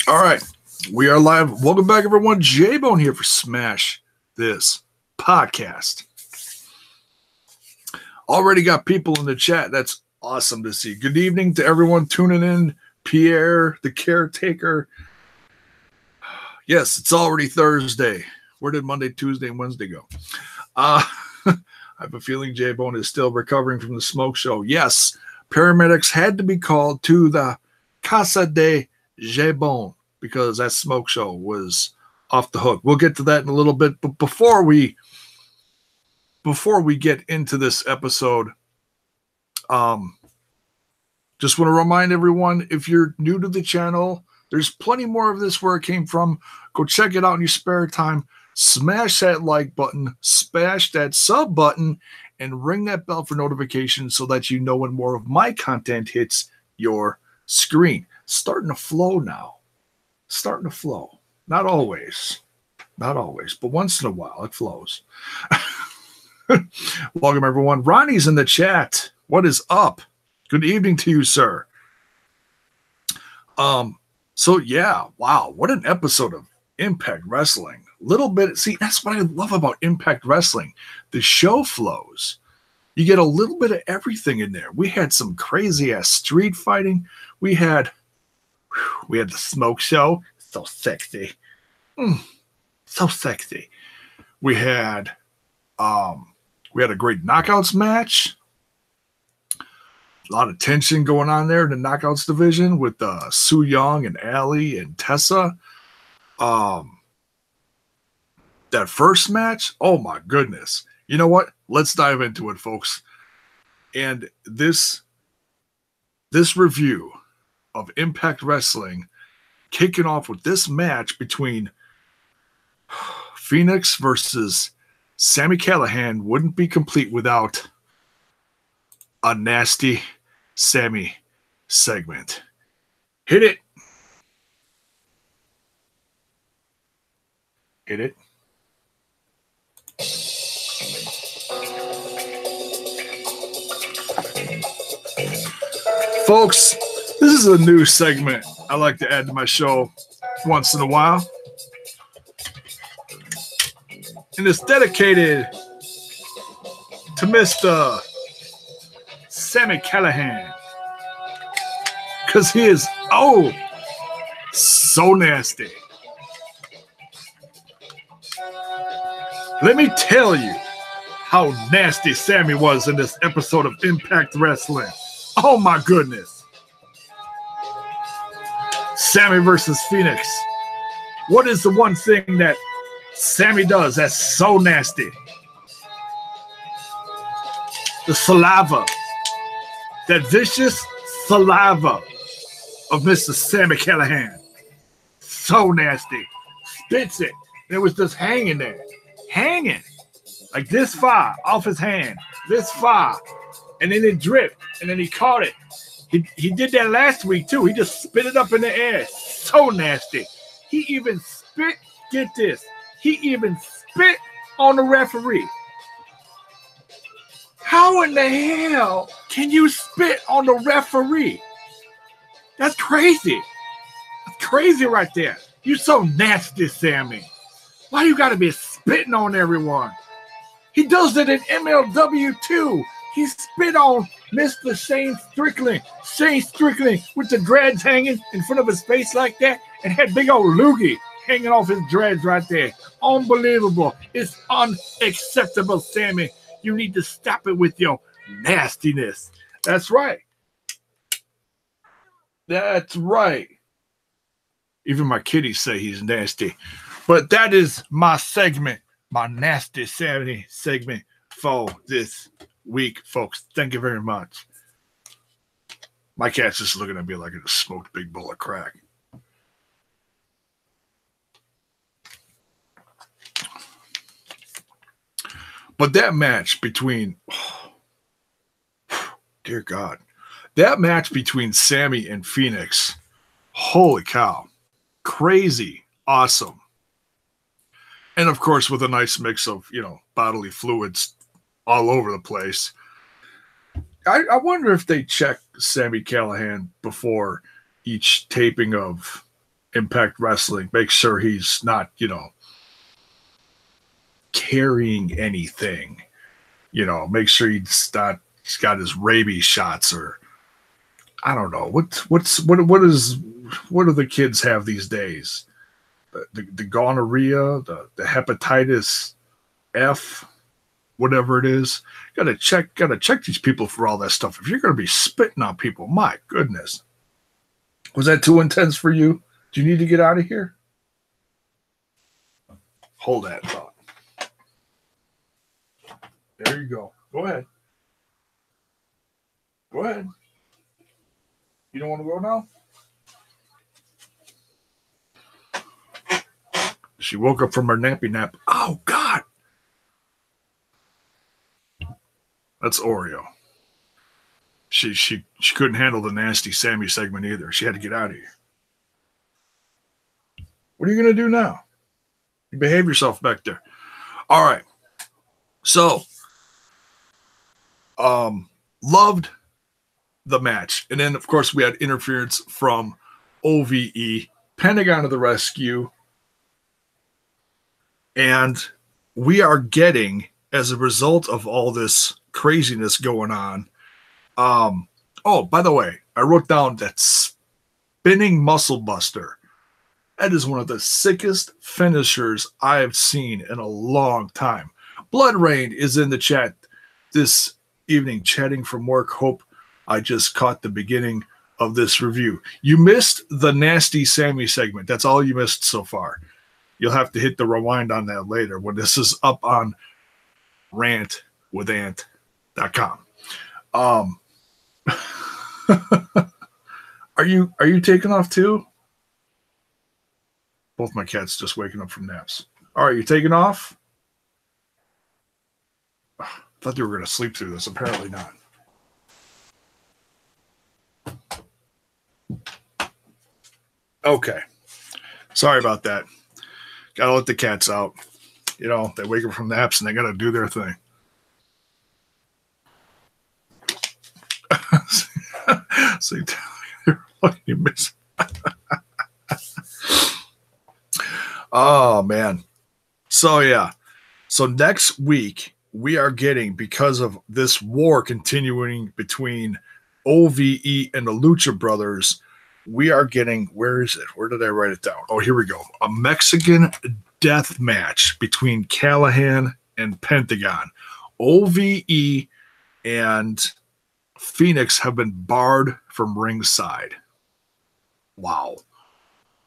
All right, we are live. Welcome back, everyone. J-Bone here for Smash This Podcast. Already got people in the chat. That's awesome to see. Good evening to everyone tuning in. Pierre, the caretaker. Yes, it's already Thursday. Where did Monday, Tuesday, and Wednesday go? I have a feeling J-Bone is still recovering from the smoke show. Yes, paramedics had to be called to the Casa de J-Bone because that smoke show was off the hook. We'll get to that in a little bit, but before we get into this episode, just want to remind everyone, if you're new to the channel, there's plenty more of this where it came from. Go check it out in your spare time. Smash that like button, smash that sub button, and ring that bell for notifications so that you know when more of my content hits your screen. Starting to flow now. Starting to flow. Not always, but once in a while it flows. Welcome, everyone. Ronnie's in the chat. What is up? Good evening to you, sir. So yeah, wow, what an episode of Impact Wrestling. Little bit, see, that's what I love about Impact Wrestling. The show flows. You get a little bit of everything in there. We had some crazy ass street fighting. We had the smoke show. So sexy. So sexy. We had a great knockouts match. A lot of tension going on there in the knockouts division with Su Yung and Allie and Tessa. That first match, oh my goodness. You know what? Let's dive into it, folks. And this review of Impact Wrestling, kicking off with this match between Phoenix versus Sami Callihan, wouldn't be complete without a nasty Sami segment. Hit it. Hit it. Folks, this is a new segment I like to add to my show once in a while. And it's dedicated to Mr. Sami Callihan. Because he is, so nasty. Let me tell you how nasty Sami was in this episode of Impact Wrestling. Oh my goodness. Sami versus Phoenix. What is the one thing that Sami does that's so nasty? The saliva. That vicious saliva of Mr. Sami Callihan. So nasty. Spits it. And it was just hanging there. Hanging. Like this far off his hand. This far. And then it dripped. And then he caught it. He did that last week too. He just spit it up in the air. So nasty. He even spit, get this. He even spit on the referee. How in the hell can you spit on the referee? That's crazy. That's crazy right there. You so nasty, Sami. Why you gotta be spitting on everyone? He does it in MLW too. He spit on Mr. Shane Strickland. Shane Strickland with the dreads hanging in front of his face like that and had big old loogie hanging off his dreads right there. Unbelievable. It's unacceptable, Sami. You need to stop it with your nastiness. That's right. That's right. Even my kitties say he's nasty. But that is my segment, my nasty Sami segment for this week, folks. Thank you very much. My cat's just looking at me like I just smoked a big bowl of crack. But that match between, dear God, that match between Sami and Phoenix, holy cow, crazy, awesome. And of course, with a nice mix of, bodily fluids all over the place. I wonder if they check Sami Callihan before each taping of Impact Wrestling. Make sure he's not, carrying anything. Make sure he's got his rabies shots, or I don't know what do the kids have these days? The gonorrhea, the hepatitis F, whatever it is. Gotta check these people for all that stuff. If you're gonna be spitting on people, my goodness. Was that too intense for you? Do you need to get out of here? Hold that thought. There you go. Go ahead. Go ahead. You don't want to go now? She woke up from her nappy nap. Oh, God. That's Oreo. She couldn't handle the nasty Sammy segment either. She had to get out of here. What are you going to do now? You behave yourself back there. All right. So, loved the match. And then, of course, we had interference from OVE, Pentagon to the rescue. And we are getting, as a result of all this craziness going on, oh, by the way, I wrote down that spinning muscle buster. That is one of the sickest finishers I have seen in a long time. Blood Rain is in the chat this evening, chatting from work. Hope I just caught the beginning of this review. You missed the nasty Sammy segment. That's all you missed so far. You'll have to hit the rewind on that later when this is up on rantwithant.com. Are you taking off too? Both my cats just waking up from naps. All right, you taking off? I thought they were going to sleep through this. Apparently not. Okay. Sorry about that. Got to let the cats out. They wake up from naps and they got to do their thing. So you miss. Oh, man. So, yeah. So next week, we are getting, because of this war continuing between OVE and the Lucha Brothers, we are getting, where is it? Where did I write it down? Oh, here we go. A Mexican death match between Callahan and Pentagon. OVE and Phoenix have been barred from ringside. Wow.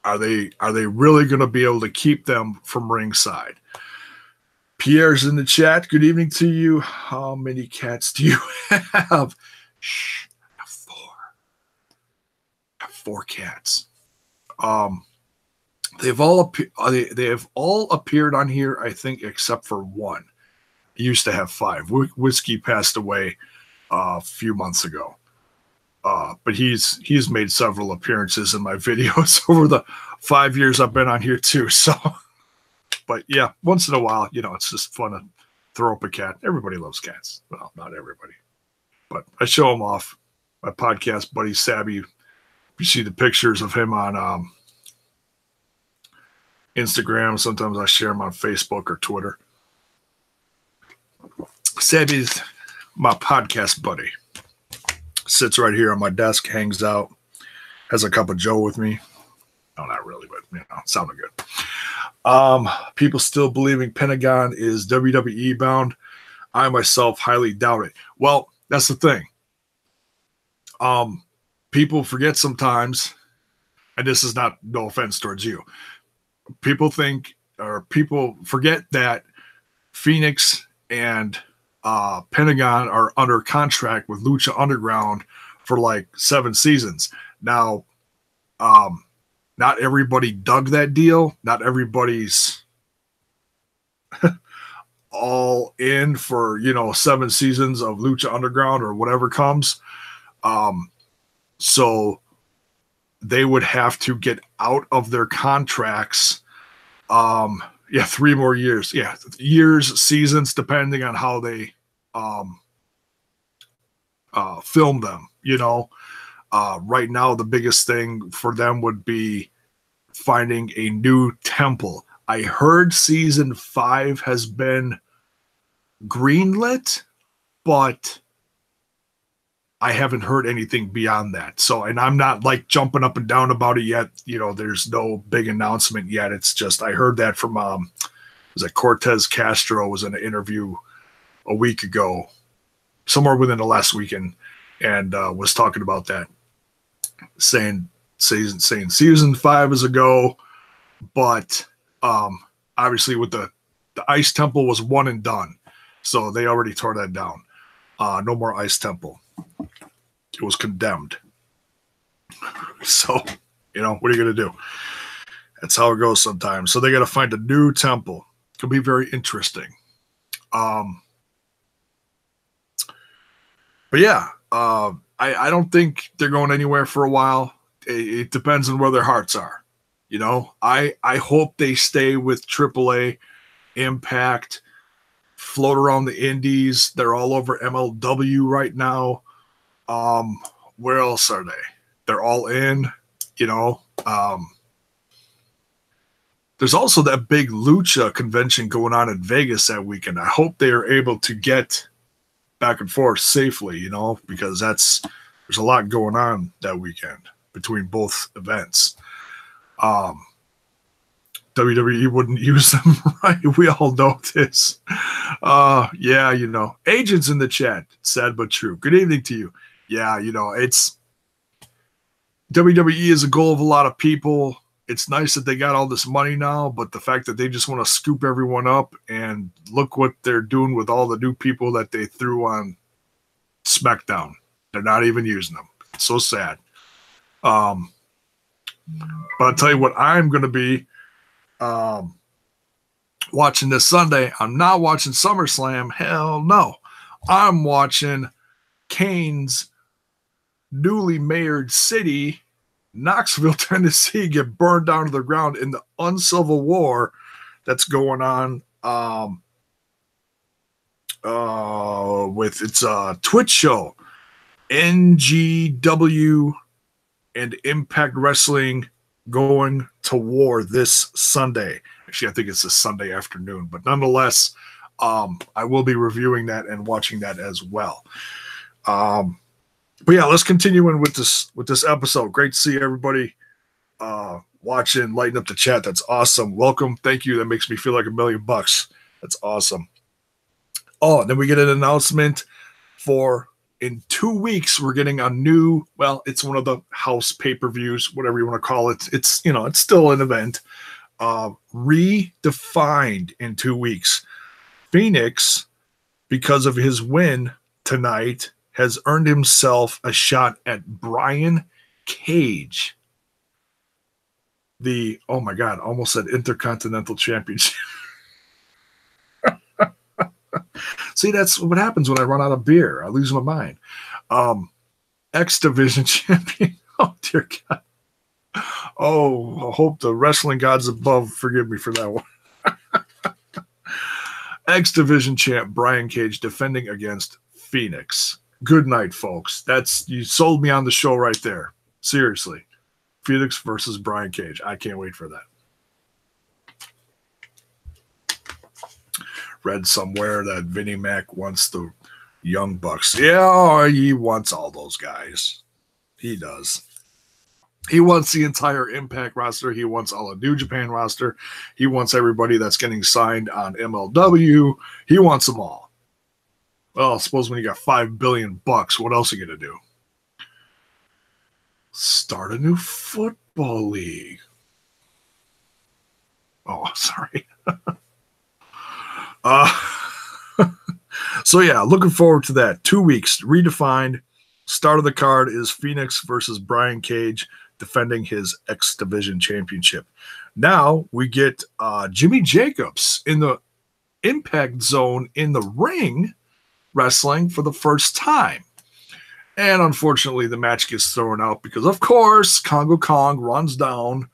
Are they really going to be able to keep them from ringside? Pierre's in the chat. Good evening to you. How many cats do you have? Shh, I have 4. I have 4 cats. They have all appeared on here, I think, except for one. I used to have 5. Whiskey passed away a few months ago. But he's made several appearances in my videos over the 5 years I've been on here too. So, but yeah, once in a while, it's just fun to throw up a cat. Everybody loves cats. Well, not everybody, but I show them off. My podcast buddy Sabby, you see the pictures of him on Instagram. Sometimes I share them on Facebook or Twitter. Sabby's my podcast buddy. Sits right here on my desk, hangs out, has a cup of Joe with me. No, not really, but sounded good. People still believing Pentagon is WWE bound. I myself highly doubt it. Well, that's the thing. People forget sometimes, and this is not no offense towards you. People forget that Phoenix and Pentagon are under contract with Lucha Underground for like 7 seasons. Now, not everybody dug that deal. Not everybody's all in for, 7 seasons of Lucha Underground or whatever comes. So they would have to get out of their contracts. 3 more years. Yeah, years, seasons, depending on how they film them. Right now, the biggest thing for them would be finding a new temple. I heard season 5 has been greenlit, but I haven't heard anything beyond that. So, and I'm not like jumping up and down about it yet. You know, there's no big announcement yet. It's just, I heard that from, was it Cortez Castro was in an interview a week ago, somewhere within the last weekend, and was talking about that, saying season 5 is a go, but obviously with the Ice Temple was one and done. So they already tore that down. No more Ice Temple. It was condemned. So, you know, what are you going to do? That's how it goes sometimes. So they got to find a new temple. It could be very interesting. But yeah, I don't think they're going anywhere for a while. It depends on where their hearts are. You know, I hope they stay with AAA, Impact, float around the indies. They're all over MLW right now. Where else are they? They're all in, you know. There's also that big Lucha convention going on in Vegas that weekend. I hope they are able to get back and forth safely, you know, because there's a lot going on that weekend between both events. WWE wouldn't use them, right? We all know this. Yeah, you know, agents in the chat, sad but true. Good evening to you. Yeah, you know, it's WWE is a goal of a lot of people. It's nice that they got all this money now, but the fact that they just want to scoop everyone up, and look what they're doing with all the new people that they threw on SmackDown. They're not even using them. It's so sad. But I'll tell you what I'm going to be watching this Sunday. I'm not watching SummerSlam. Hell no. I'm watching Kane's newly mayored city, Knoxville, Tennessee, get burned down to the ground in the uncivil war that's going on with its Twitch show, NGW and Impact Wrestling going to war this Sunday. Actually, I think it's this Sunday afternoon, but nonetheless, I will be reviewing that and watching that as well. But yeah, let's continue in with this episode. Great to see everybody watching, lighting up the chat. That's awesome. Welcome. Thank you. That makes me feel like $1 million. That's awesome. Oh, and then we get an announcement for in 2 weeks, we're getting a new, well, it's one of the house pay-per-views, whatever you want to call it. It's, you know, it's still an event. Redefined in 2 weeks. Phoenix, because of his win tonight, has earned himself a shot at Brian Cage. The, oh my God, almost said Intercontinental Championship. See, that's what happens when I run out of beer. I lose my mind. X Division champion. Oh, dear God. Oh, I hope the wrestling gods above forgive me for that one. X Division champ Brian Cage defending against Phoenix. Good night, folks. You sold me on the show right there. Seriously. Phoenix versus Brian Cage. I can't wait for that. Read somewhere that Vinnie Mac wants the Young Bucks. Yeah, he wants all those guys. He does. He wants the entire Impact roster. He wants all the New Japan roster. He wants everybody that's getting signed on MLW. He wants them all. Well, I suppose when you got $5 billion, what else are you going to do? Start a new football league. Oh, sorry. So yeah, looking forward to that. 2 weeks, redefined. Start of the card is Phoenix versus Brian Cage defending his X Division championship. Now we get Jimmy Jacobs in the Impact Zone in the ring wrestling for the first time. And unfortunately, the match gets thrown out because, of course, Congo Kong runs down.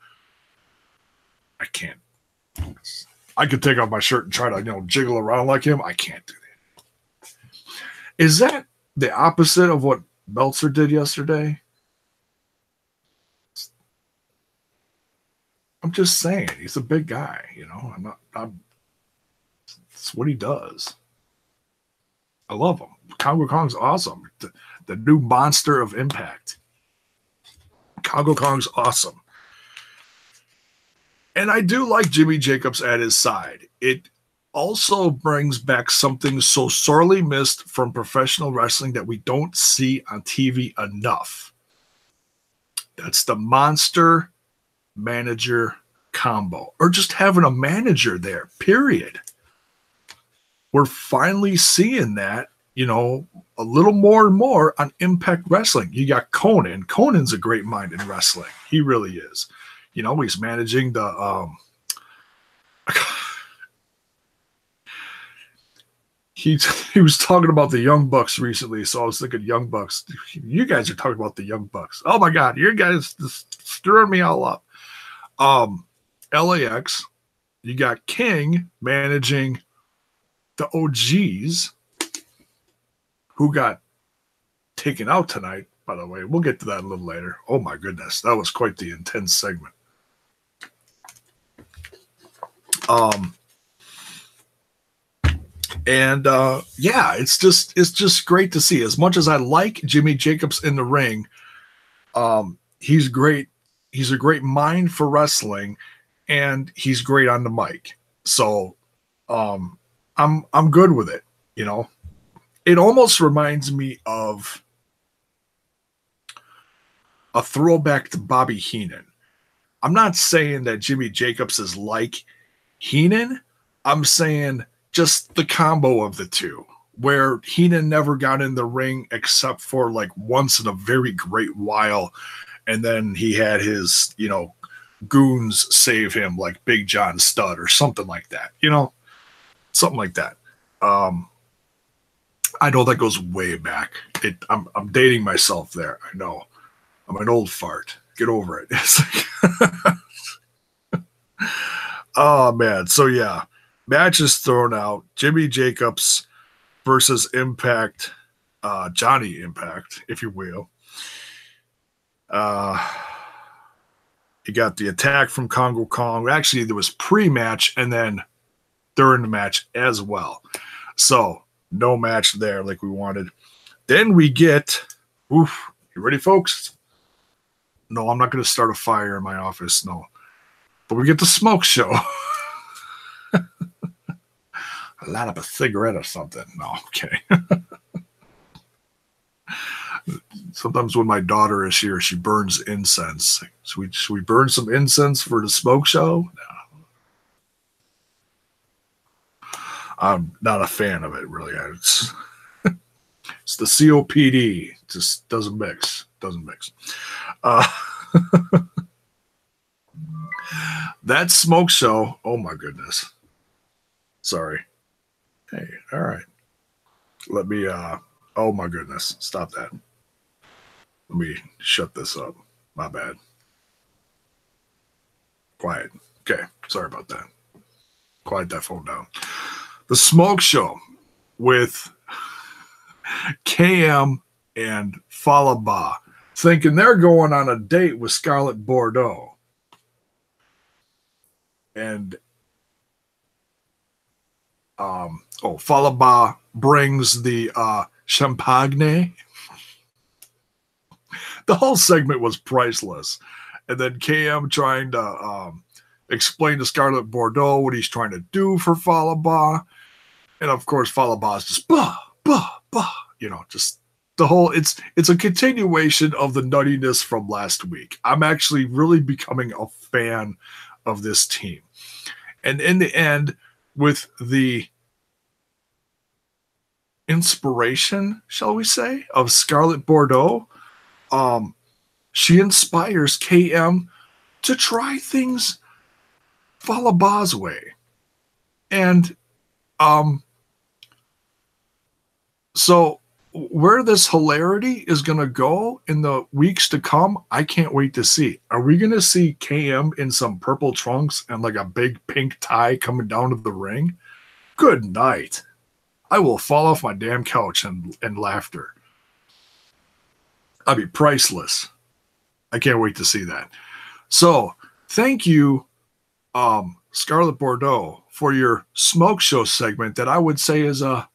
I can't. I could take off my shirt and try to, jiggle around like him. I can't do that. Is that the opposite of what Meltzer did yesterday? I'm just saying, he's a big guy, it's what he does. I love him. Congo Kong's awesome. The new monster of Impact. Congo Kong's awesome. And I do like Jimmy Jacobs at his side. It also brings back something so sorely missed from professional wrestling that we don't see on TV enough. That's the monster manager combo, or just having a manager there, period. We're finally seeing that, a little more and more on Impact Wrestling. You got Conan. Conan's a great mind in wrestling. He really is. He's managing the he was talking about the Young Bucks recently, so I was thinking Young Bucks. You guys are talking about the Young Bucks. Oh my God, you guys just stirring me all up. LAX, you got King managing the OGs, who got taken out tonight, by the way. We'll get to that a little later. Oh my goodness, that was quite the intense segment. It's just great to see. As much as I like Jimmy Jacobs in the ring, he's great. He's a great mind for wrestling, and he's great on the mic. So, I'm good with it. It almost reminds me of a throwback to Bobby Heenan. I'm not saying that Jimmy Jacobs is like Heenan. I'm saying just the combo of the two, where Heenan never got in the ring except for like once in a very great while. And then he had his, goons save him, like Big John Studd or something like that, something like that. I know that goes way back. I'm dating myself there. I know. I'm an old fart. Get over it. Oh, man. So, yeah. Match is thrown out. Jimmy Jacobs versus Impact. Johnny Impact, if you will. You got the attack from Congo Kong. Actually, there was pre-match and then during the match as well. So, no match there like we wanted. Then we get, you ready, folks? No, I'm not going to start a fire in my office, no. But we get the smoke show. I light up a cigarette or something. No, okay. Sometimes when my daughter is here, she burns incense. Should we burn some incense for the smoke show? No. I'm not a fan of it, really. It's the COPD. It just doesn't mix. That smoke show, oh my goodness. Sorry. Hey, all right. Let me, oh my goodness. Stop that. Let me shut this up. My bad. Quiet. Okay. Sorry about that. Quiet that phone down. The smoke show with KM and Falaba thinking they're going on a date with Scarlett Bordeaux. And Falaba brings the champagne. The whole segment was priceless. And then KM trying to explain to Scarlett Bordeaux what he's trying to do for Falaba. And of course, Falaba's just just the whole, it's a continuation of the nuttiness from last week. I'm actually really becoming a fan of this team. And in the end, with the inspiration, shall we say, of Scarlett Bordeaux, she inspires KM to try things Falaba's way. And so where this hilarity is going to go in the weeks to come, I can't wait to see. Are we going to see KM in some purple trunks and like a big pink tie coming down to the ring? Good night. I will fall off my damn couch and laughter. I'll be priceless. I can't wait to see that. So, thank you Scarlett Bordeaux, for your smoke show segment that I would say is a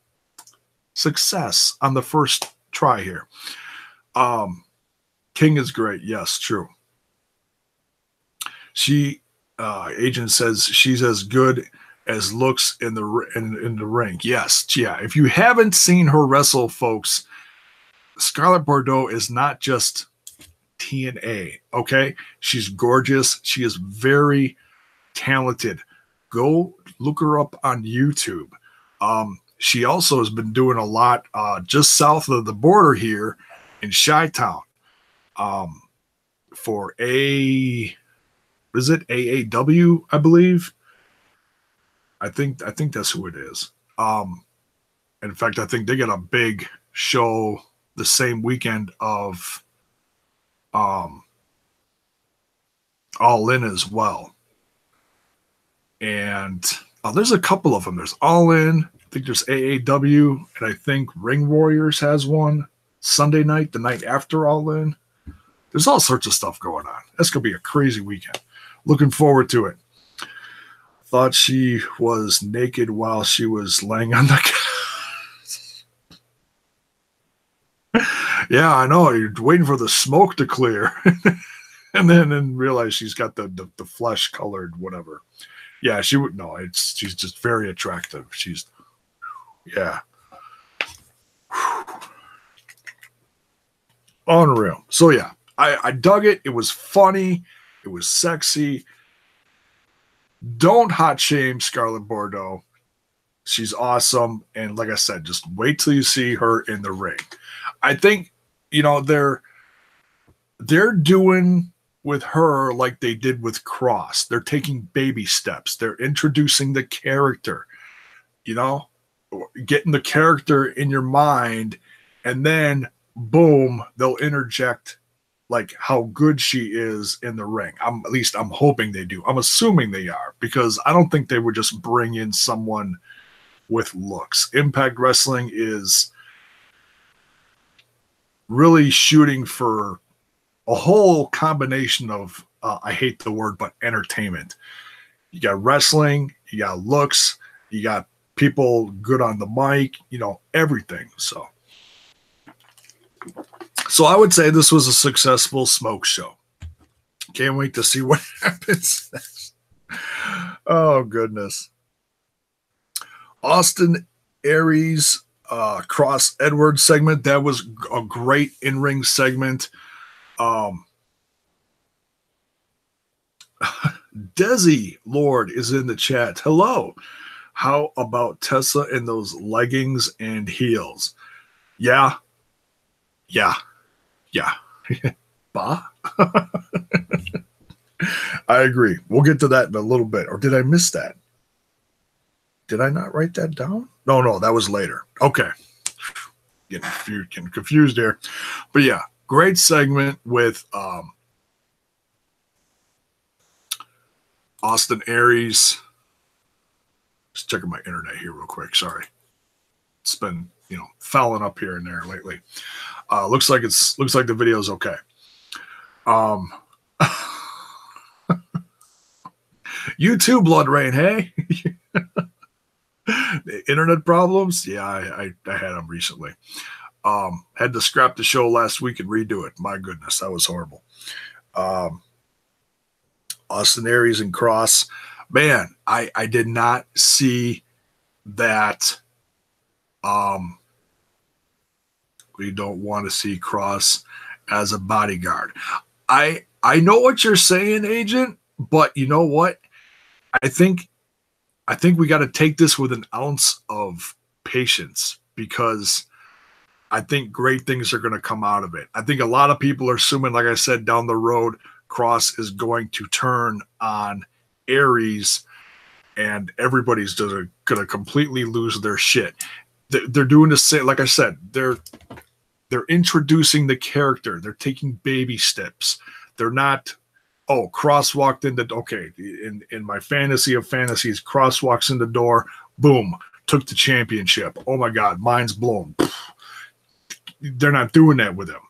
success on the first try here. King is great. Yes, true. She agent says she's as good as looks in the ring. Yes, yeah. If you haven't seen her wrestle, folks, Scarlett Bordeaux is not just TNA. Okay, she's gorgeous. She is very talented. Go look her up on YouTube. She also has been doing a lot just south of the border here in Chi-Town for AAW, I believe. I think that's who it is. In fact, I think they got a big show the same weekend of All In as well. And there's a couple of them. There's All In. I think there's AAW, and I think Ring Warriors has one Sunday night, the night after All In. There's all sorts of stuff going on. That's going to be a crazy weekend. Looking forward to it. Thought she was naked while she was laying on the couch. Yeah, I know. You're waiting for the smoke to clear. And then realize she's got the flesh colored whatever. Yeah, she would no, she's just very attractive. She's yeah. Unreal. So yeah, I dug it. It was funny. It was sexy. Don't hot shame Scarlett Bordeaux. She's awesome. And like I said, just wait till you see her in the ring. I think, they're doing with her like they did with Cross. They're taking baby steps. They're introducing the character, getting the character in your mind, and then boom, they'll interject like how good she is in the ring. I'm hoping they do. I'm assuming they are, because I don't think they would just bring in someone with looks. Impact Wrestling is really shooting for a whole combination of, I hate the word, but entertainment. You got wrestling, you got looks, you got people good on the mic, everything. So I would say this was a successful smoke show. Can't wait to see what happens next. Oh, goodness. Austin Aries Cross Edwards segment. That was a great in-ring segment. Desi Lord is in the chat. Hello. How about Tessa in those leggings and heels? Yeah. Bah. I agree. We'll get to that in a little bit. Or did I miss that? Did I not write that down? No, that was later. Okay. Getting confused here. But yeah, great segment with Austin Aries. Just checking my internet here real quick. Sorry. It's been, fouling up here and there lately. Looks like the video's okay. You too, Blood Rain, hey? Internet problems? Yeah, I had them recently. Had to scrap the show last week and redo it. My goodness, that was horrible. Austin Aries and Cross. Man, I did not see that. We don't want to see Cross as a bodyguard. I know what you're saying, Agent, but you know what? I think we got to take this with an ounce of patience, because I think great things are going to come out of it. I think a lot of people are assuming, like I said, down the road, Cross is going to turn on Aries and everybody's going to completely lose their shit. They're doing the same. Like I said, they're introducing the character. They're taking baby steps. They're not, Cross walked in in my fantasy of fantasies, Cross walks in the door, boom, took the championship. Oh my God, mind's blown. They're not doing that with him.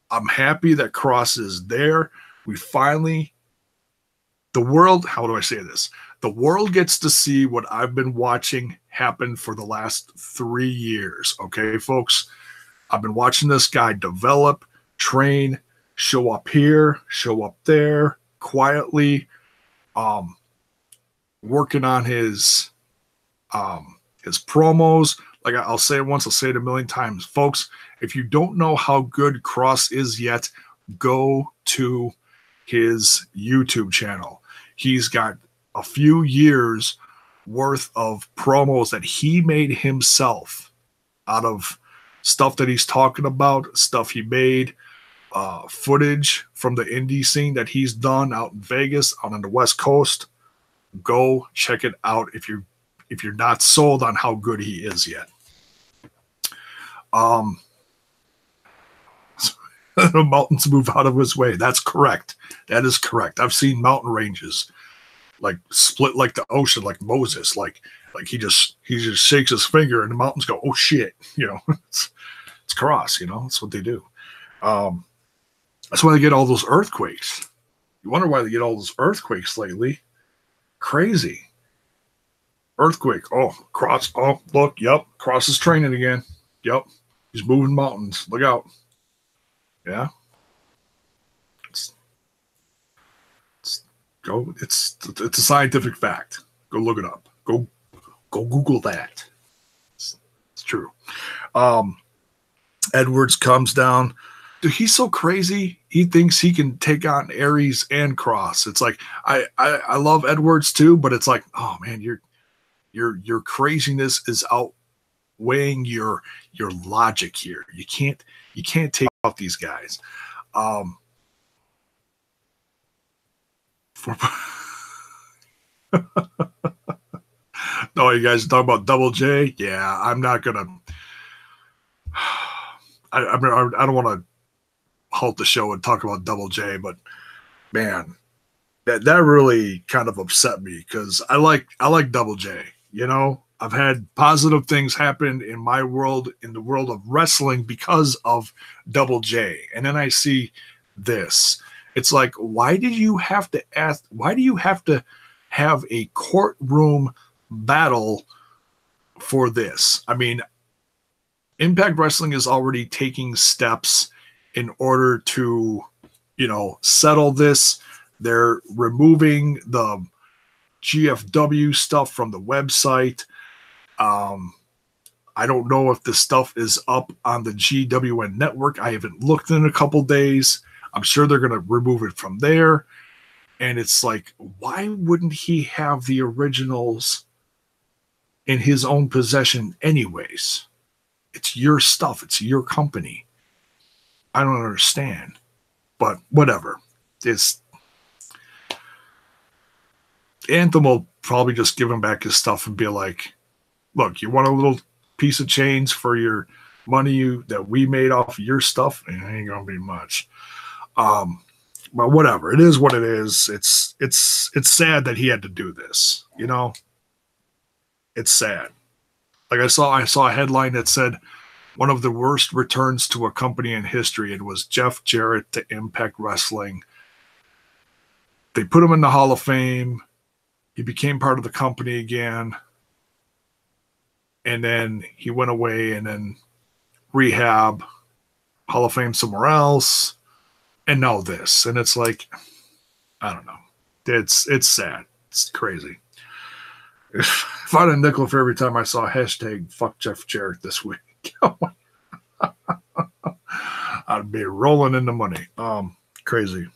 I'm happy that Cross is there. We finally The world, how do I say this? The world gets to see what I've been watching happen for the last 3 years. Okay, folks? I've been watching this guy develop, train, show up here, show up there, quietly, um, working on his promos. Like I'll say it once, I'll say it a million times. Folks, if you don't know how good Cross is yet, go to his YouTube channel. He's got a few years worth of promos that he made himself out of stuff that he's talking about, stuff he made, footage from the indie scene that he's done out in Vegas, out on the West Coast. Go check it out if you're not sold on how good he is yet. The mountains move out of his way. That's correct. That is correct. I've seen mountain ranges like split like the ocean, like Moses. Like he just shakes his finger and the mountains go, oh shit. You know, it's Cross. You know, that's what they do. That's why they get all those earthquakes. You wonder why they get all those earthquakes lately. Crazy. Earthquake. Oh, Cross. Oh, look. Yep. Cross is training again. Yep. He's moving mountains. Look out. Yeah. It's a scientific fact. Go look it up. Go Google that. It's true. Edwards comes down. Dude, he's so crazy. He thinks he can take on Aries and Cross. It's like I love Edwards too, but it's like, oh man, your craziness is outweighing your logic here. You can't take out these guys. No, you guys talk about Double J. Yeah, I'm not gonna. I don't want to halt the show and talk about Double J, but man, that really kind of upset me because I like Double J. You know, I've had positive things happen in my world, in the world of wrestling, because of Double J, and then I see this. It's like, why do you have to have a courtroom battle for this? I mean, Impact Wrestling is already taking steps in order to, settle this. They're removing the GFW stuff from the website. I don't know if the stuff is up on the GWN network. I haven't looked in a couple days. I'm sure they're going to remove it from there. And it's like, why wouldn't he have the originals in his own possession anyways? It's your stuff. It's your company. I don't understand. But whatever. Anthem will probably just give him back his stuff and be like, look, you want a little piece of change for your money that we made off your stuff? It ain't going to be much. But whatever. It is what it is. It's sad that he had to do this. It's sad. Like I saw a headline that said one of the worst returns to a company in history. It was Jeff Jarrett to Impact Wrestling. They put him in the Hall of Fame. He became part of the company again. And then he went away and then rehab, Hall of Fame somewhere else. And now this. And it's like, I don't know. It's sad. It's crazy. If I had a nickel for every time I saw hashtag fuck Jeff Jarrett this week, I'd be rolling in the money. Crazy.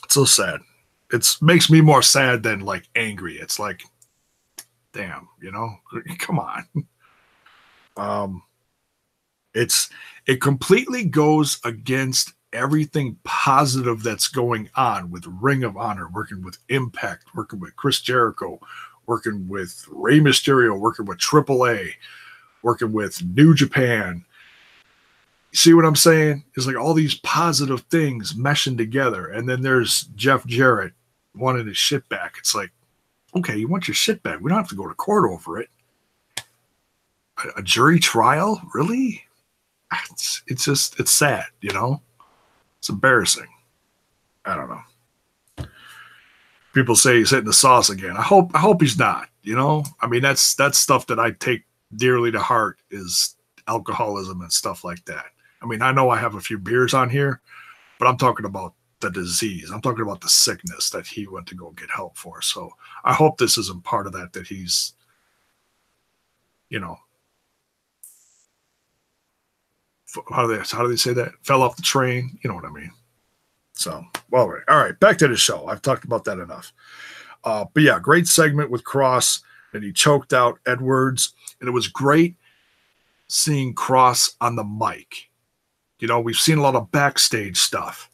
It's so sad. It makes me more sad than like angry. It's like, damn, come on. It completely goes against everything positive that's going on with Ring of Honor, working with Impact, working with Chris Jericho, working with Rey Mysterio, working with AAA, working with New Japan. See what I'm saying? It's like all these positive things meshing together. And then there's Jeff Jarrett wanting his shit back. It's like, okay, you want your shit back. We don't have to go to court over it. A jury trial? Really? It's sad, It's embarrassing. I don't know. people say he's hitting the sauce again. I hope he's not. You know, I mean, that's stuff that I take dearly to heart, is alcoholism and stuff like that. I mean, I know I have a few beers on here, but I'm talking about the disease. I'm talking about the sickness that he went to go get help for. So I hope this isn't part of that he's, you know, how do they say that? Fell off the train. You know what I mean? So, well, all right, back to the show. I've talked about that enough. But yeah, great segment with Cross, and he choked out Edwards, and it was great seeing Cross on the mic. You know, we've seen a lot of backstage stuff.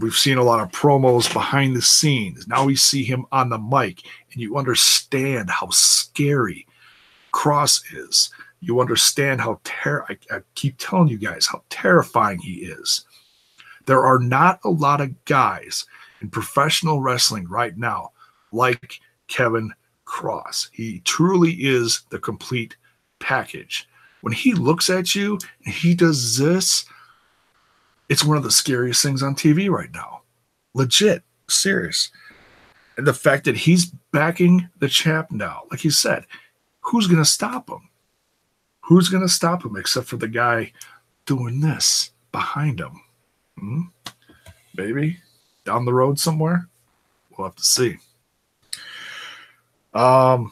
We've seen a lot of promos behind the scenes. Now we see him on the mic, and you understand how scary Cross is. You understand how I keep telling you guys how terrifying he is. There are not a lot of guys in professional wrestling right now like Kevin Cross. He truly is the complete package. When he looks at you and he does this, it's one of the scariest things on TV right now. Legit, serious. And the fact that he's backing the champ now, like he said, who's going to stop him? Who's going to stop him except for the guy doing this behind him? Maybe down the road somewhere? We'll have to see. How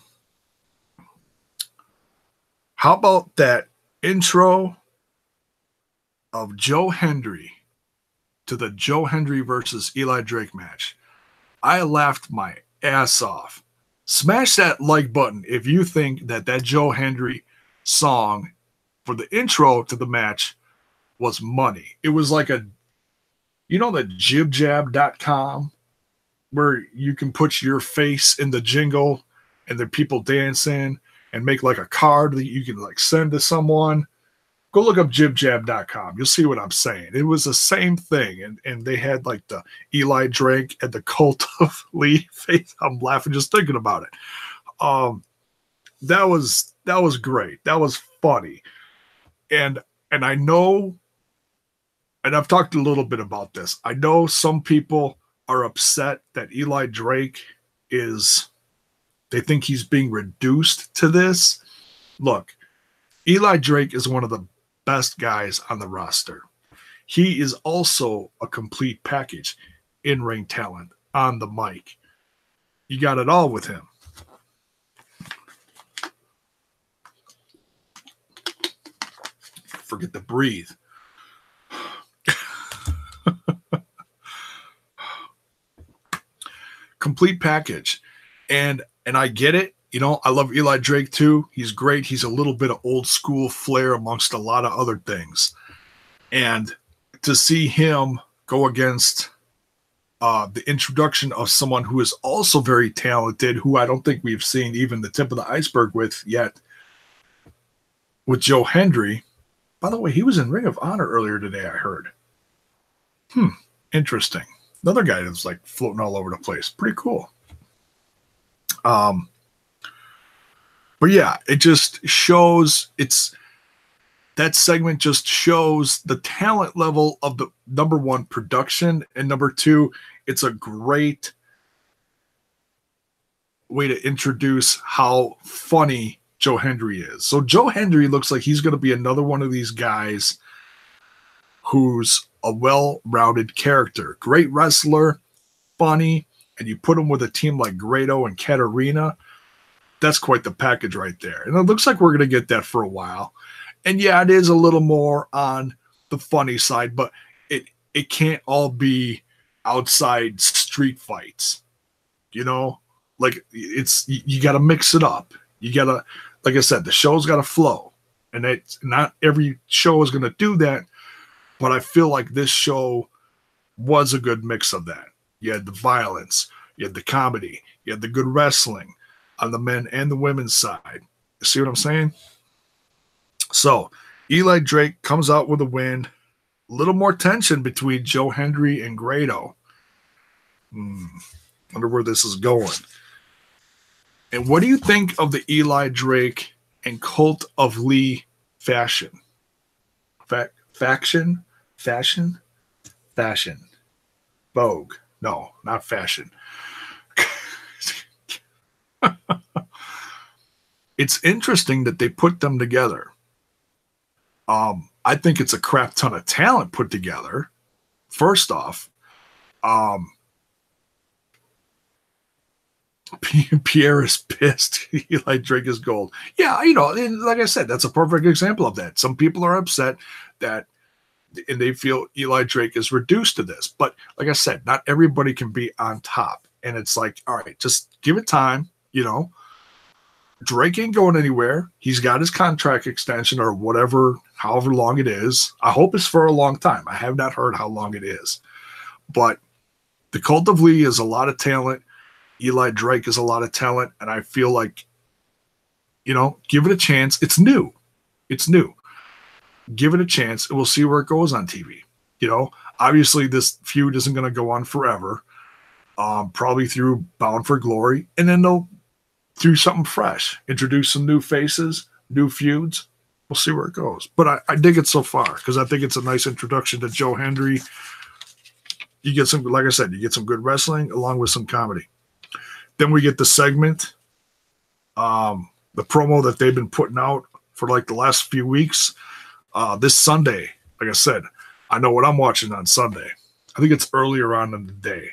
about that intro of Joe Hendry to the Joe Hendry versus Eli Drake match? I laughed my ass off. Smash that like button if you think that Joe Hendry song for the intro to the match was money. It was like the jibjab.com where you can put your face in the jingle and the people dancing and make like a card that you can like send to someone. Go look up jibjab.com. You'll see what I'm saying. It was the same thing. And they had like the Eli Drake and the Cult of Lee face. I'm laughing just thinking about it. That was great. That was funny. And I know, and I've talked a little bit about this. I know some people are upset that Eli Drake they think he's being reduced to this. Look, Eli Drake is one of the best guys on the roster. He is also a complete package, in-ring talent, on the mic. You got it all with him. Forget to breathe. Complete package. And I get it. You know, I love Eli Drake too. He's great. He's a little bit of old school flair amongst a lot of other things. And to see him go against the introduction of someone who is also very talented, who I don't think we've seen even the tip of the iceberg with yet, with Joe Hendry. By the way, he was in Ring of Honor earlier today, I heard. Interesting. Another guy that's like floating all over the place. Pretty cool. But yeah, it just shows that segment just shows the talent level of the number one, production, and number two, it's a great way to introduce how funny Joe Hendry is. So Joe Hendry looks like he's going to be another one of these guys who's a well-rounded character, great wrestler, funny, and you put him with a team like Grado and Katarina, that's quite the package right there. And it looks like we're going to get that for a while. And yeah, it is a little more on the funny side, but it can't all be outside street fights. You know, like you got to mix it up. You got to, like I said, the show's got to flow. And it's not every show is going to do that, but I feel like this show was a good mix of that. You had the violence, you had the comedy, you had the good wrestling on the men and the women's side. You see what I'm saying? So Eli Drake comes out with a win. A little more tension between Joe Hendry and Grado. Wonder where this is going. And what do you think of the Eli Drake and Cult of Lee fashion? Fashion? Vogue. No, not fashion. it's interesting that they put them together. I think it's a crap ton of talent put together. First off, Pierre is pissed. Eli Drake is gold. Yeah, and like I said, that's a perfect example of that. Some people are upset that, and they feel Eli Drake is reduced to this. But like I said, not everybody can be on top. And it's like, all right, just give it time. Drake ain't going anywhere. He's got his contract extension or whatever, however long it is. I hope it's for a long time. I have not heard how long it is. But the Cult of Lee is a lot of talent. Eli Drake is a lot of talent. And I feel like, give it a chance. It's new. Give it a chance, and we'll see where it goes on TV. Obviously this feud isn't going to go on forever. Probably through Bound for Glory, and then they'll do something fresh, introduce some new faces, new feuds. We'll see where it goes. But I dig it so far because I think it's a nice introduction to Joe Hendry. You get some, like I said, you get some good wrestling along with some comedy. Then we get the segment, the promo that they've been putting out for like the last few weeks. This Sunday, like I said, I know what I'm watching on Sunday. I think it's earlier on in the day,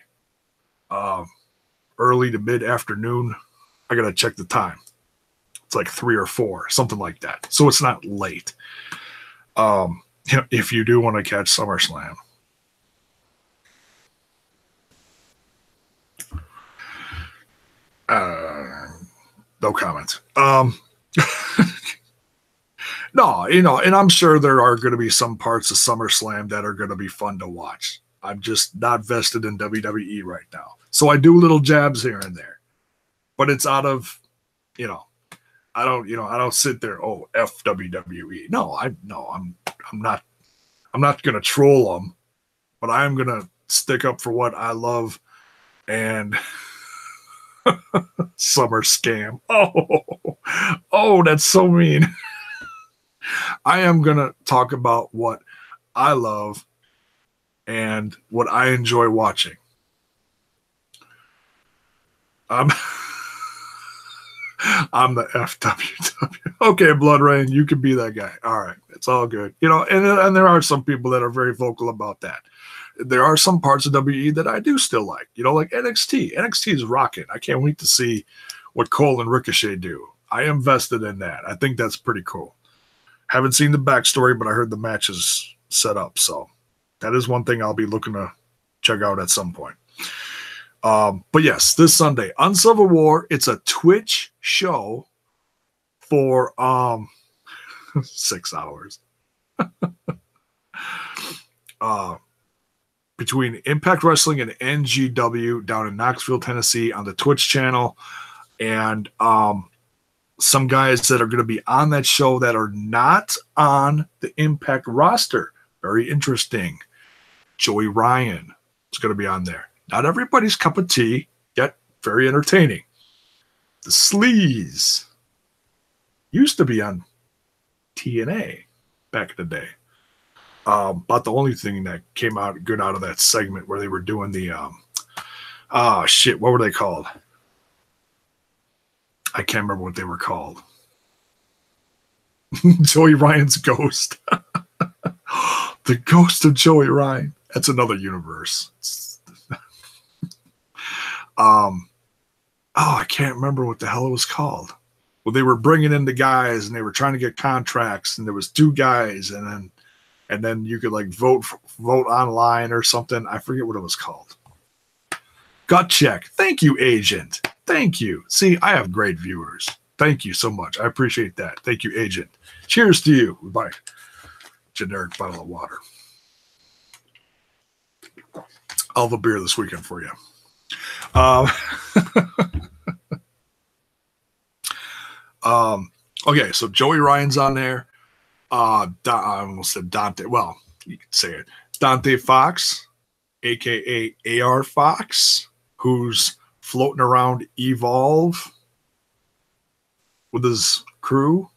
early to mid-afternoon. I got to check the time. It's like 3 or 4, something like that. So it's not late. If you do want to catch SummerSlam. No comment. No, and I'm sure there are going to be some parts of SummerSlam that are going to be fun to watch. I'm just not vested in WWE right now. So I do little jabs here and there. But it's out of, I don't sit there, oh, F WWE. No, I'm not going to troll them, but I'm going to stick up for what I love. And Summer Scam. Oh, that's so mean. I am going to talk about what I love and what I enjoy watching. I'm the FWW. Okay, Blood Rain, you can be that guy. All right, it's all good. And there are some people that are very vocal about that. There are some parts of WE that I do still like. Like NXT. NXT is rocking. I can't wait to see what Cole and Ricochet do. I am vested in that. I think that's pretty cool. Haven't seen the backstory, but I heard the match is set up. So that is one thing I'll be looking to check out at some point. But yes, this Sunday on Civil War, it's a Twitch show for 6 hours. Between Impact Wrestling and NGW down in Knoxville, Tennessee on the Twitch channel. And some guys that are going to be on that show that are not on the Impact roster. Very interesting. Joey Ryan is going to be on there. Not everybody's cup of tea, yet very entertaining. The Sleaze used to be on TNA back in the day. About the only thing that came out good out of that segment where they were doing the what were they called? I can't remember what they were called. Joey Ryan's ghost. The ghost of Joey Ryan. That's another universe. I can't remember what the hell it was called. Well, they were bringing in the guys and they were trying to get contracts, and there was 2 guys, and then you could like vote online or something. I forget what it was called. Gut check. Thank you, agent. Thank you. See, I have great viewers. Thank you so much. I appreciate that. Thank you, agent. Cheers to you. Bye. Generic bottle of water. I'll have a beer this weekend for you. Okay, so Joey Ryan's on there. I almost said Dante. Well, you could say it. Dante Fox, aka AR Fox, who's floating around Evolve with his crew.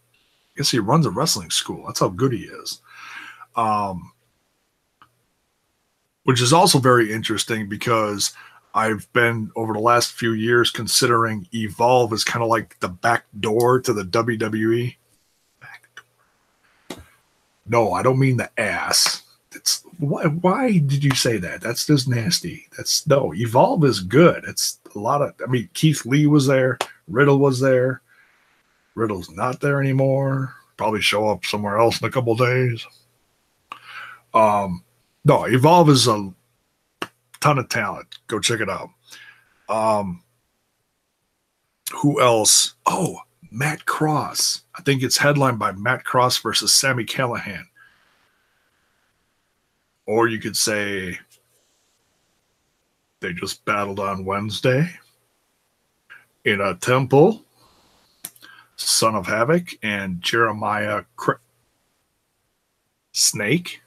I guess he runs a wrestling school. That's how good he is. Which is also very interesting because I've been over the last few years considering Evolve as kind of like the back door to the WWE. No, I don't mean the ass. It's why did you say that? That's just nasty. That's no, Evolve is good. It's a lot of, I mean, Keith Lee was there, Riddle was there. Riddle's not there anymore. Probably show up somewhere else in a couple days. No, Evolve is a ton of talent. Go check it out. Um, who else? Oh, Matt Cross. I think it's headlined by Matt Cross versus Sami Callihan. Or you could say they just battled on Wednesday in a temple. Son of Havoc and Jeremiah Snake.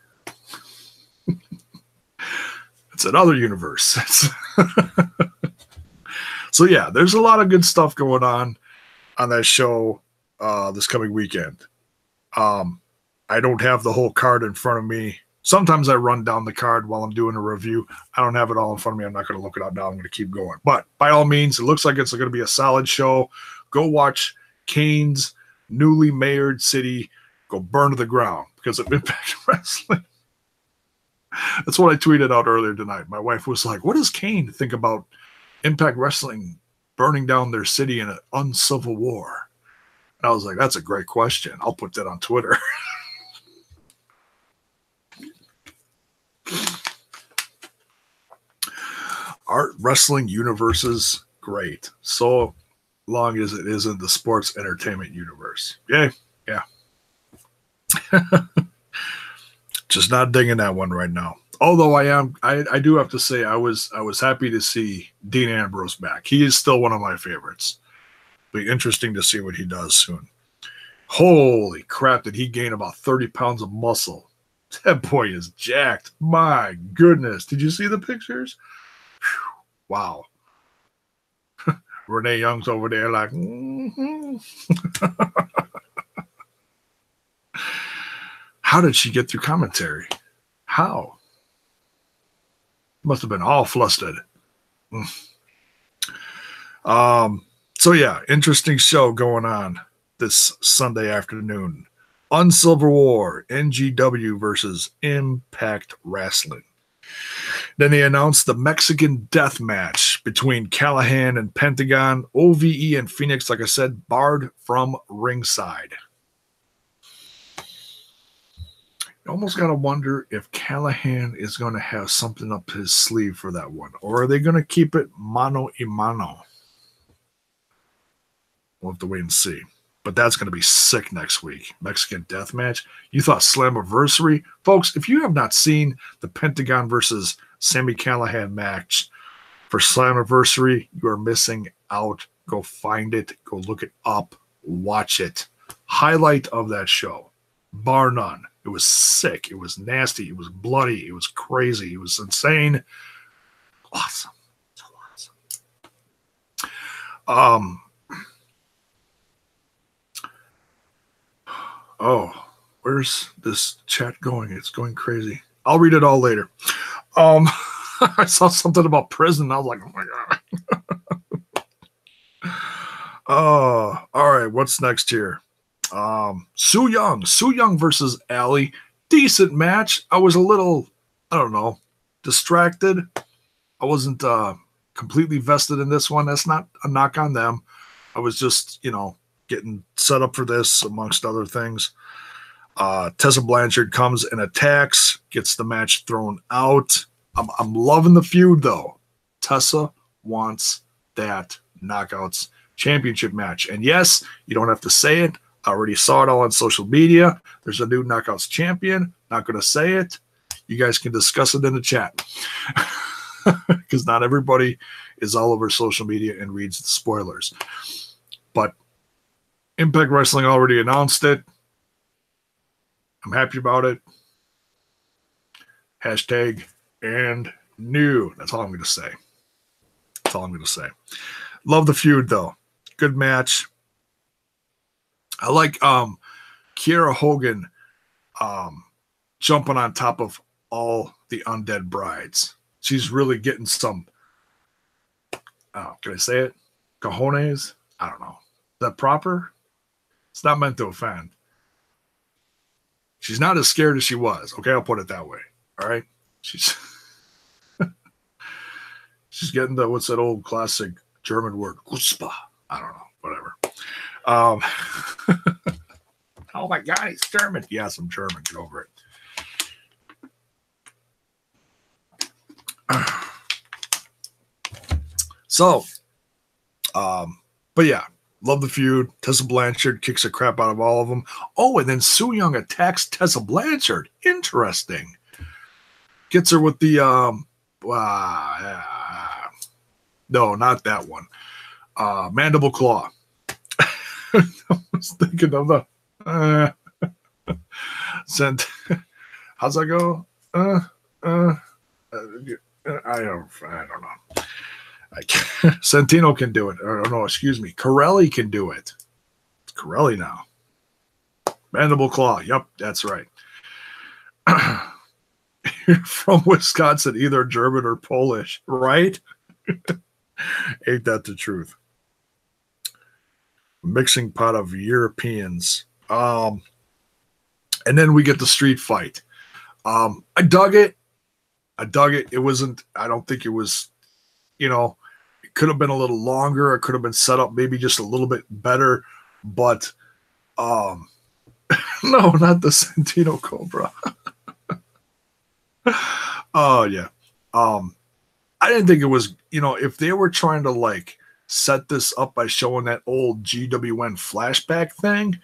It's another universe. So yeah, there's a lot of good stuff going on that show this coming weekend. I don't have the whole card in front of me. Sometimes I run down the card while I'm doing a review. I don't have it all in front of me. I'm not going to look it up now. I'm going to keep going. But by all means, it looks like it's going to be a solid show. Go watch Kane's newly mayored city go burn to the ground because of Impact Wrestling. That's what I tweeted out earlier tonight. My wife was like, what does Kane think about Impact Wrestling burning down their city in an uncivil war? And I was like, that's a great question. I'll put that on Twitter. Art wrestling universes, great. So long as it isn't the sports entertainment universe. Yay. Yeah. Just not digging that one right now. Although I do have to say I was happy to see Dean Ambrose back. He is still one of my favorites. Be interesting to see what he does soon. Holy crap, did he gain about 30 pounds of muscle? That boy is jacked. My goodness. Did you see the pictures? Whew. Wow. Renee Young's over there like, How did she get through commentary? How? Must have been all flustered. So yeah, interesting show going on this Sunday afternoon. Uncivil War, NGW versus Impact Wrestling. Then they announced the Mexican death match between Callahan and Pentagon. OVE and Phoenix, like I said, barred from ringside. You almost got to wonder if Callahan is going to have something up his sleeve for that one. Or are they going to keep it mano a mano? We'll have to wait and see. But that's going to be sick next week. Mexican death match. You thought Slammiversary? Folks, if you have not seen the Pentagon versus Sami Callihan match for Slammiversary, you are missing out. Go find it. Go look it up. Watch it. Highlight of that show. Bar none. It was sick. It was nasty. It was bloody. It was crazy. It was insane. Awesome. So awesome. Oh, where's this chat going? It's going crazy. I'll read it all later. I saw something about prison. I was like, oh my God. All right. What's next here? Su Yung versus Allie. Decent match. I was a little, I don't know, distracted. I wasn't completely vested in this one. That's not a knock on them. I was just, getting set up for this amongst other things. Tessa Blanchard comes and attacks, gets the match thrown out. I'm loving the feud though. Tessa wants that Knockouts Championship match. And yes, you don't have to say it. I already saw it all on social media. There's a new Knockouts champion. Not going to say it. You guys can discuss it in the chat. Because not everybody is all over social media and reads the spoilers. But Impact Wrestling already announced it. I'm happy about it. Hashtag and new. That's all I'm going to say. That's all I'm going to say. Love the feud, though. Good match. I like Kiera Hogan jumping on top of all the undead brides. She's really getting some Oh, can I say it? Cojones? I don't know. Is that proper? It's not meant to offend. She's not as scared as she was. Okay, I'll put it that way. All right. She's she's getting the what's that old classic German word? Guspa. I don't know. Whatever. Oh my God, he's German. Yes, I'm German. Get over it. So, but yeah, love the feud. Tessa Blanchard kicks the crap out of all of them. Oh, and then Su Yung attacks Tessa Blanchard. Interesting. Gets her with the no, not that one. Mandible Claw. I was thinking of the sent. How's that go? I don't know. Santino can do it. Or no, excuse me. Corelli can do it. It's Corelli now. Mandible Claw. Yep, that's right. You're from Wisconsin, either German or Polish, right? Ain't that the truth? Mixing pot of Europeans. And then we get the street fight. I dug it. It wasn't, I don't think it was, it could have been a little longer. It could have been set up maybe just a little bit better. But no, not the Santino Cobra. Oh, yeah. I didn't think it was, if they were trying to like set this up by showing that old GWN flashback thing,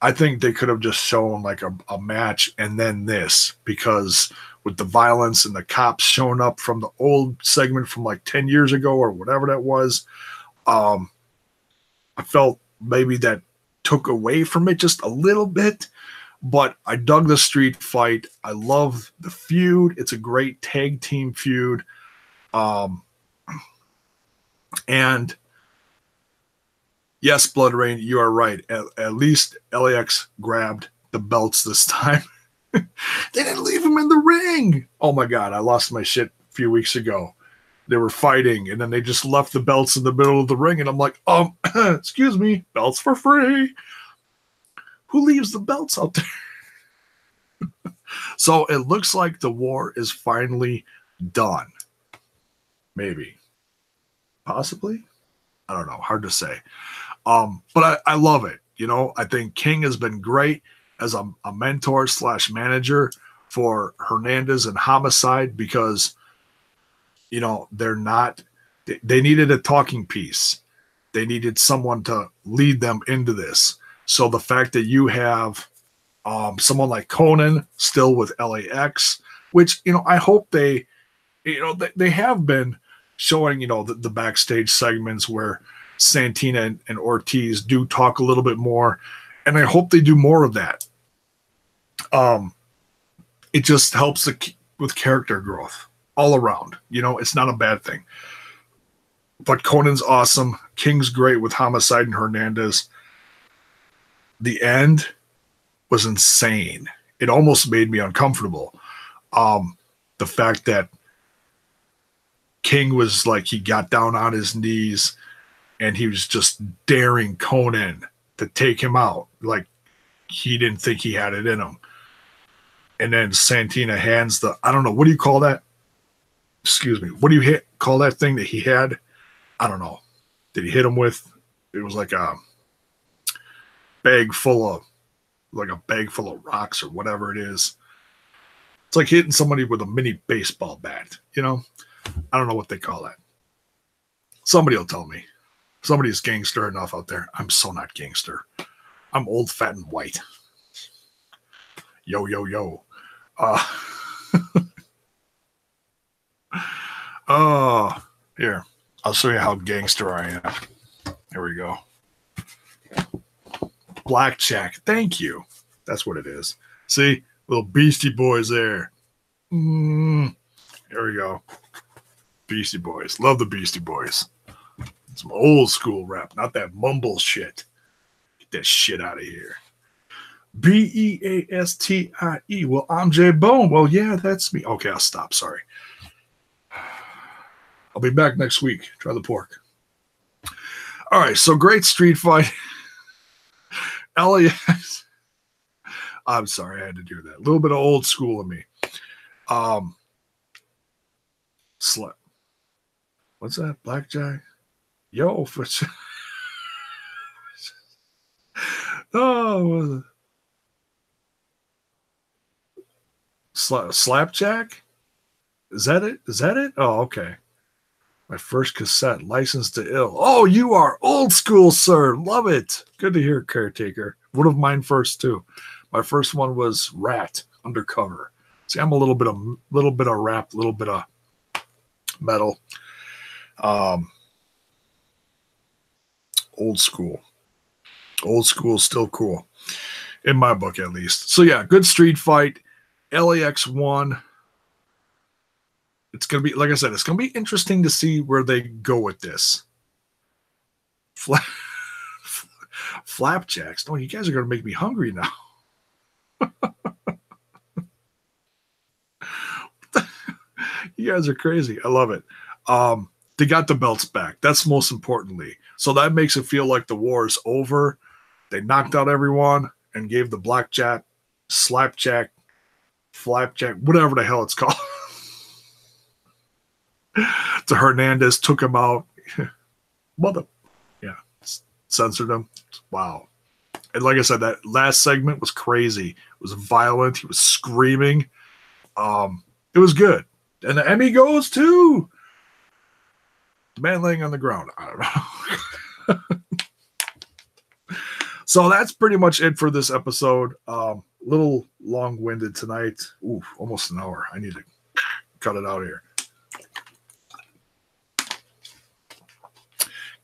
I think they could have just shown like a match and then this, because with the violence and the cops showing up from the old segment from like 10 years ago or whatever that was, I felt maybe that took away from it just a little bit. But I dug the street fight. I love the feud. It's a great tag team feud. And yes, Blood Rain, you are right. At least LAX grabbed the belts this time. They didn't leave him in the ring. Oh my God, I lost my shit a few weeks ago. They were fighting, and then they just left the belts in the middle of the ring, and I'm like, excuse me, belts for free. Who leaves the belts out there? So it looks like the war is finally done. Maybe. Possibly. I don't know. Hard to say. But I love it. I think King has been great as a mentor / manager for Hernandez and Homicide, because, they're not, they needed a talking piece. They needed someone to lead them into this. So the fact that you have someone like Conan still with LAX, which, I hope they have been showing, the backstage segments where Santina and Ortiz do talk a little bit more. And I hope they do more of that. It just helps with character growth all around. It's not a bad thing. But Conan's awesome. King's great with Homicide and Hernandez. The end was insane. It almost made me uncomfortable. The fact that King was like, he got down on his knees and he was just daring Conan to take him out. Like he didn't think he had it in him. And then Santina hands I don't know, what do you call that? Excuse me. What do you call that thing that he had? I don't know. Did he hit him with? It was like a bag full of rocks or whatever it is. It's like hitting somebody with a mini baseball bat, I don't know what they call that. Somebody will tell me. Somebody's gangster enough out there. I'm so not gangster. I'm old, fat, and white. Yo, yo, yo. Here. I'll show you how gangster I am. Here we go. Blackjack. Thank you. That's what it is. See? Little Beastie Boys there. Here we go. Beastie Boys. Love the Beastie Boys. Some old school rap, not that mumble shit. Get that shit out of here. Beastie. Well, I'm J Bone. Well, yeah, that's me. Okay, I'll stop. Sorry. I'll be back next week. Try the pork. All right, so great street fight. LAX. I'm sorry, I had to do that. A little bit of old school in me. What's that? Blackjack? Yo, for oh, Slapjack? Is that it? Is that it? Oh, okay. My first cassette, Licensed to Ill. Oh, you are old school, sir. Love it. Good to hear, Caretaker. One of mine first too. My first one was Rat, Undercover. See, I'm a little bit of rap, a little bit of metal. Old school. Old school is still cool. In my book, at least. So yeah, good street fight. LAX won. It's going to be, like I said, it's going to be interesting to see where they go with this. Flapjacks. No, you guys are going to make me hungry now. You guys are crazy. I love it. They got the belts back. That's most importantly. So that makes it feel like the war is over. They knocked out everyone and gave the blackjack, slapjack, flapjack, whatever the hell it's called. To Hernandez, took him out. Censored him. Wow. And like I said, that last segment was crazy. It was violent. He was screaming. It was good. And the Emmy goes to the man laying on the ground. I don't know. So that's pretty much it for this episode. Little long-winded tonight. Ooh, almost an hour. I need to cut it out here.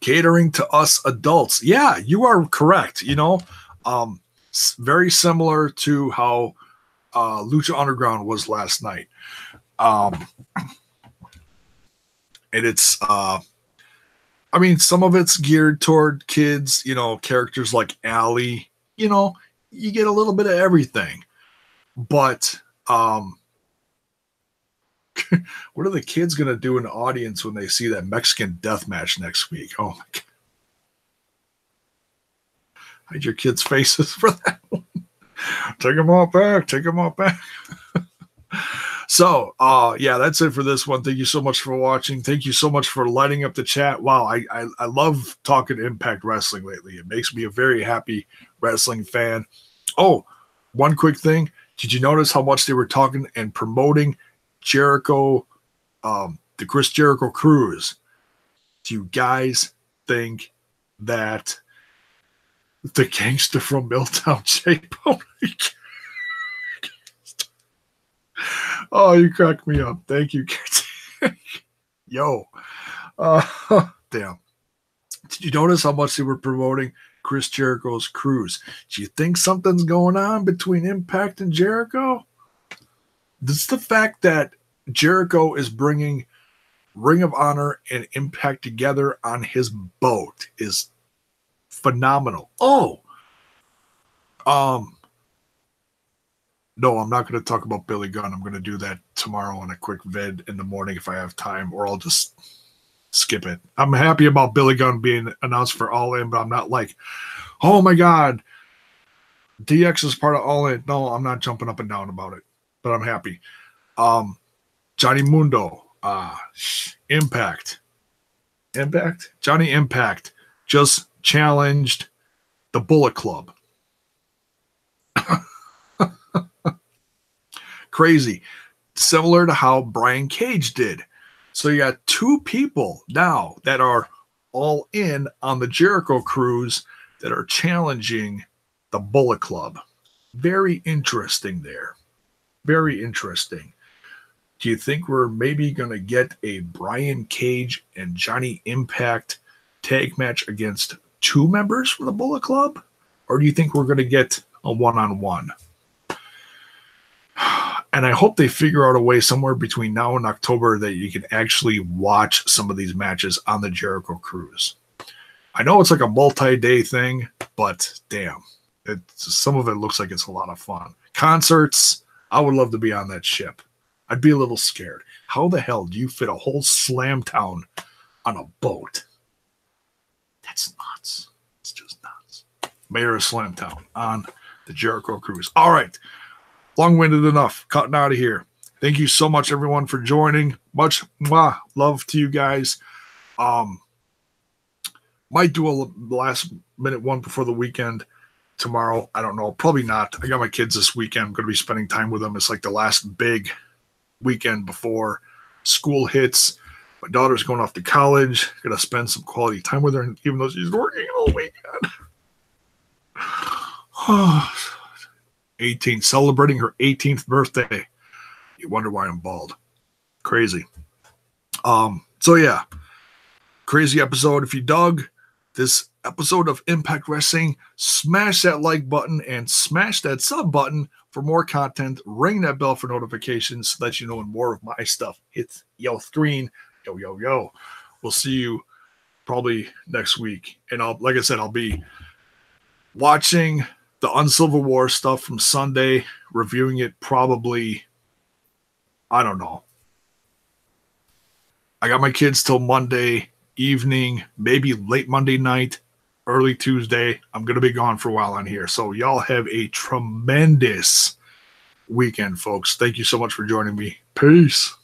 Catering to us adults. Yeah, you are correct. You know, very similar to how Lucha Underground was last night. And it's, I mean, some of it's geared toward kids, you know, characters like Allie, you know, you get a little bit of everything. But what are the kids going to do in the audience when they see that Mexican death match next week? Oh, my God. Hide your kids' faces for that one. Take them all back. Take them all back. So, yeah, that's it for this one. Thank you so much for watching. Thank you so much for lighting up the chat. Wow, I love talking Impact Wrestling lately. It makes me a very happy wrestling fan. Oh, one quick thing. Did you notice how much they were talking and promoting Jericho, the Chris Jericho Cruise? Do you guys think that the gangster from Milltown, Jay Pony? Oh, you cracked me up. Thank you. Yo. Damn. Did you notice how much they were promoting Chris Jericho's cruise? Do you think something's going on between Impact and Jericho? This the fact that Jericho is bringing Ring of Honor and Impact together on his boat is phenomenal. Oh. No, I'm not going to talk about Billy Gunn. I'm going to do that tomorrow on a quick vid in the morning if I have time, or I'll just skip it. I'm happy about Billy Gunn being announced for All In, but I'm not like, oh my God, DX is part of All In. No, I'm not jumping up and down about it, but I'm happy. Johnny Mundo, Impact. Johnny Impact just challenged the Bullet Club. Crazy. Similar to how Brian Cage did. So you got two people now that are all in on the Jericho Cruise that are challenging the Bullet Club. Very interesting there. Very interesting. Do you think we're maybe going to get a Brian Cage and Johnny Impact tag match against two members from the Bullet Club? Or do you think we're going to get a one-on-one? And I hope they figure out a way somewhere between now and October that you can actually watch some of these matches on the Jericho Cruise. I know it's like a multi-day thing, but damn, some of it looks like it's a lot of fun. Concerts, I would love to be on that ship. I'd be a little scared. How the hell do you fit a whole slam town on a boat? That's nuts. It's just nuts. Mayor of Slamtown on the Jericho Cruise. All right. Long-winded enough. Cutting out of here. Thank you so much, everyone, for joining. Much love to you guys. Might do a last-minute one before the weekend tomorrow. I don't know. Probably not. I got my kids this weekend. I'm going to be spending time with them. It's like the last big weekend before school hits. My daughter's going off to college. Going to spend some quality time with her, even though she's working all weekend. 18, celebrating her 18th birthday. You wonder why I'm bald. Crazy. So yeah, crazy episode. If you dug this episode of Impact Wrestling, smash that like button and smash that sub button for more content. Ring that bell for notifications so that you know when more of my stuff hits your screen. Yo. We'll see you probably next week. And like I said, I'll be watching the Uncivil War stuff from Sunday, reviewing it probably, I don't know. I got my kids till Monday evening, maybe late Monday night, early Tuesday. I'm going to be gone for a while on here. So y'all have a tremendous weekend, folks. Thank you so much for joining me. Peace.